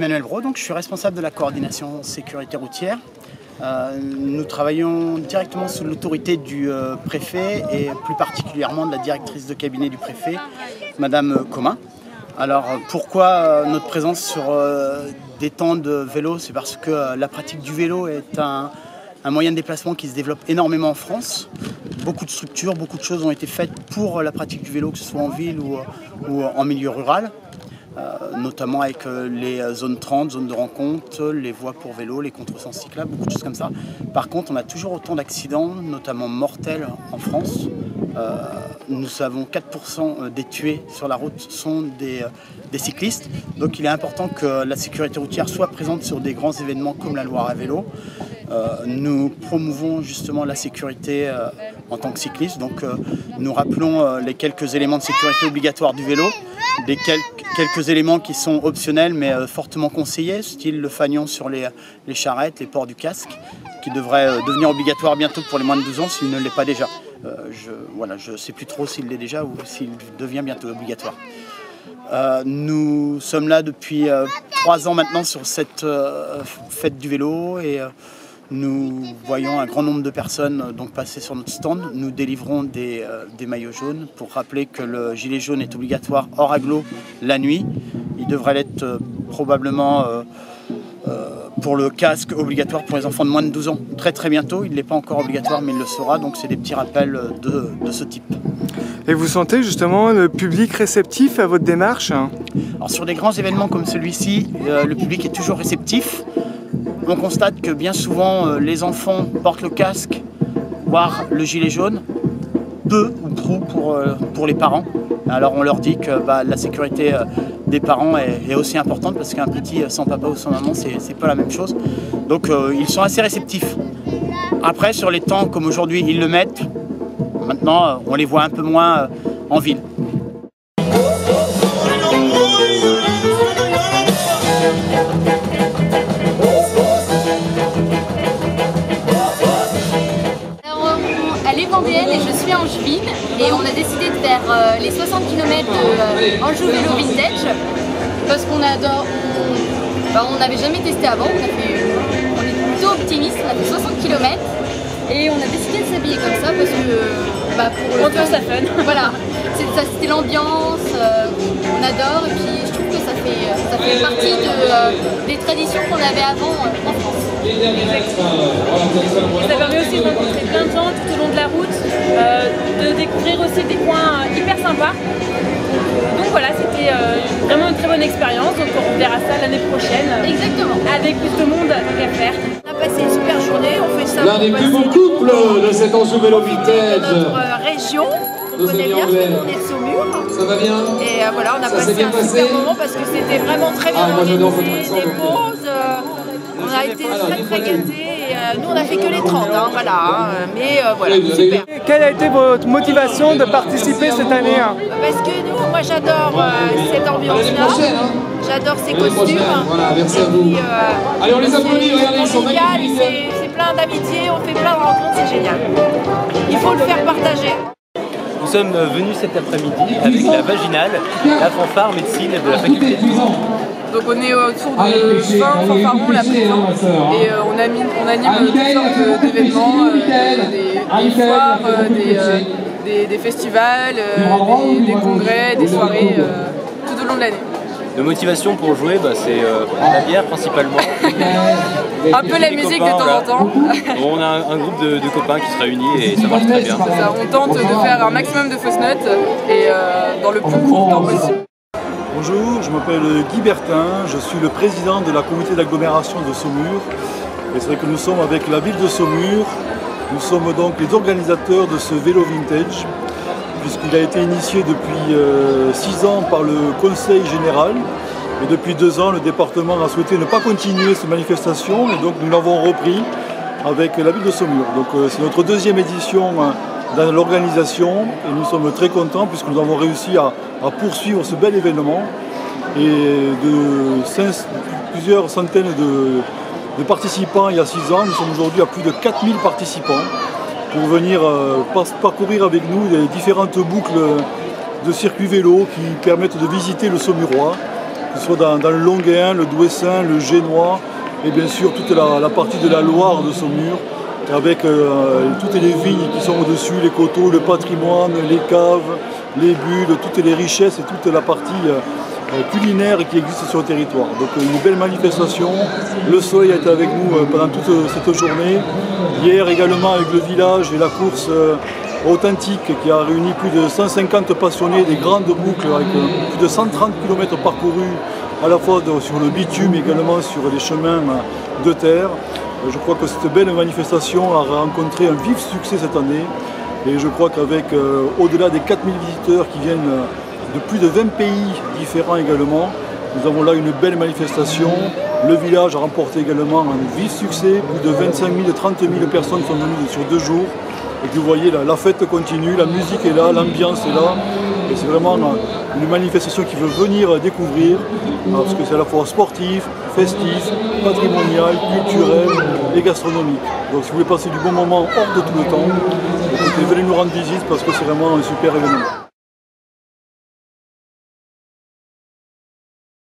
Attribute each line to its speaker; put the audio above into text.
Speaker 1: Emmanuel Brault, donc je suis responsable de la coordination sécurité routière. Nous travaillons directement sous l'autorité du préfet et plus particulièrement de la directrice de cabinet du préfet, Madame Comin. Alors pourquoi notre présence sur des temps de vélo? C'est parce que la pratique du vélo est un moyen de déplacement qui se développe énormément en France. Beaucoup de structures, beaucoup de choses ont été faites pour la pratique du vélo, que ce soit en ville ou en milieu rural. Notamment avec les zones 30, zones de rencontre, les voies pour vélo, les contresens cyclables, beaucoup de choses comme ça. Par contre, on a toujours autant d'accidents, notamment mortels en France. Nous savons 4% des tués sur la route sont des cyclistes. Donc il est important que la sécurité routière soit présente sur des grands événements comme la Loire à vélo. Nous promouvons justement la sécurité en tant que cycliste. Donc nous rappelons les quelques éléments de sécurité obligatoires du vélo, des quelques éléments qui sont optionnels mais fortement conseillés, style le fanion sur les charrettes, les ports du casque, qui devrait devenir obligatoire bientôt pour les moins de 12 ans s'il ne l'est pas déjà. Je ne sais plus trop s'il l'est déjà ou s'il devient bientôt obligatoire. Nous sommes là depuis 3 ans maintenant sur cette fête du vélo et nous voyons un grand nombre de personnes donc passer sur notre stand. Nous délivrons des maillots jaunes pour rappeler que le gilet jaune est obligatoire hors agglo la nuit. Il devrait l'être probablement pour le casque obligatoire pour les enfants de moins de 12 ans très bientôt. Il n'est pas encore obligatoire mais il le sera, donc c'est des petits rappels de ce type.
Speaker 2: Et vous sentez justement le public réceptif à votre démarche?
Speaker 1: Alors sur des grands événements comme celui-ci, le public est toujours réceptif. On constate que bien souvent les enfants portent le casque, voire le gilet jaune, peu ou prou pour les parents. Alors on leur dit que la sécurité des parents est aussi importante parce qu'un petit sans papa ou sans maman, c'est pas la même chose. Donc ils sont assez réceptifs. Après sur les temps comme aujourd'hui, ils le mettent. Maintenant on les voit un peu moins en ville.
Speaker 3: Vendéenne et je suis angevine et on a décidé de faire les 60 km de Anjou Vélo Vintage parce qu'on adore, on n'avait jamais testé avant, on est plutôt optimiste, on a fait 60 km et on a décidé de s'habiller comme ça parce que pour le fun, ça fun. Voilà, c'était l'ambiance, on adore et puis je trouve que ça fait partie des traditions qu'on avait avant en France.
Speaker 4: Exactement. Et ça permet aussi de rencontrer plein de gens tout au long de la route, de découvrir aussi des coins hyper sympas. Donc voilà, c'était vraiment une très bonne expérience. Donc on verra ça l'année prochaine.
Speaker 3: Exactement.
Speaker 4: Avec plus de monde à faire.
Speaker 3: On a passé une super journée, on fait ça.
Speaker 5: L'un des plus beaux couples de cet Anjou Vélo Vintage.
Speaker 3: Notre région, on connaît bien, on est de Saumur.
Speaker 5: Ça va bien?
Speaker 3: Et voilà, on a passé un super moment parce que c'était vraiment très bien organisé, des pauses. On a été très gâtés et nous on a fait que les 30, voilà, mais voilà, super.
Speaker 2: Quelle a été votre motivation de participer cette année?
Speaker 3: Parce que moi j'adore cette ambiance-là, j'adore ces costumes.
Speaker 5: Voilà, merci à vous. Allez, on les applaudit, regardez, ils sont magnifiques.
Speaker 3: C'est plein d'amitié, on fait plein de rencontres, c'est génial. Il faut le faire partager.
Speaker 6: Nous sommes venus cet après-midi avec la Vaginale, la fanfare médecine de la faculté de Tours.
Speaker 7: Donc on est autour de 20 fanfarons là présents et on anime toutes sortes d'événements, des foires, des festivals, des congrès, des soirées tout au long de l'année.
Speaker 6: Nos motivations pour jouer, c'est la bière principalement.
Speaker 7: Un peu la musique de temps en temps.
Speaker 6: On a un groupe de copains qui se réunit et ça marche très bien.
Speaker 7: Ça, on tente de faire un maximum de fausses notes et dans le plus court temps possible.
Speaker 8: Bonjour, je m'appelle Guy Bertin, je suis le président de la communauté d'agglomération de Saumur. Et c'est vrai que nous sommes avec la ville de Saumur, nous sommes donc les organisateurs de ce vélo vintage, puisqu'il a été initié depuis 6 ans par le Conseil général. Et depuis 2 ans, le département a souhaité ne pas continuer cette manifestation, et donc nous l'avons repris avec la ville de Saumur. Donc c'est notre 2e édition dans l'organisation et nous sommes très contents puisque nous avons réussi à poursuivre ce bel événement et de plusieurs centaines de participants il y a 6 ans, nous sommes aujourd'hui à plus de 4000 participants pour venir parcourir avec nous les différentes boucles de circuits vélo qui permettent de visiter le Saumurois que ce soit dans le Longuéen, le Douessin, le Génois, et bien sûr toute la partie de la Loire de Saumur, avec toutes les vignes qui sont au-dessus, les coteaux, le patrimoine, les caves, les bulles, toutes les richesses et toute la partie culinaire qui existe sur le territoire. Donc une belle manifestation, le soleil a été avec nous pendant toute cette journée. Hier également avec le village et la course authentique qui a réuni plus de 150 passionnés des grandes boucles avec plus de 130 km parcourus à la fois sur le bitume et également sur les chemins de terre. Je crois que cette belle manifestation a rencontré un vif succès cette année et je crois qu'avec au-delà des 4000 visiteurs qui viennent de plus de 20 pays différents également, nous avons là une belle manifestation. Le village a remporté également un vif succès, plus de 25 000, 30 000 personnes sont venues sur 2 jours. Et puis vous voyez, la fête continue, la musique est là, l'ambiance est là. Et c'est vraiment une manifestation qui veut venir découvrir, parce que c'est à la fois sportif, festif, patrimonial, culturel et gastronomique. Donc si vous voulez passer du bon moment hors de tout le temps, écoutez, venez nous rendre visite parce que c'est vraiment un super événement.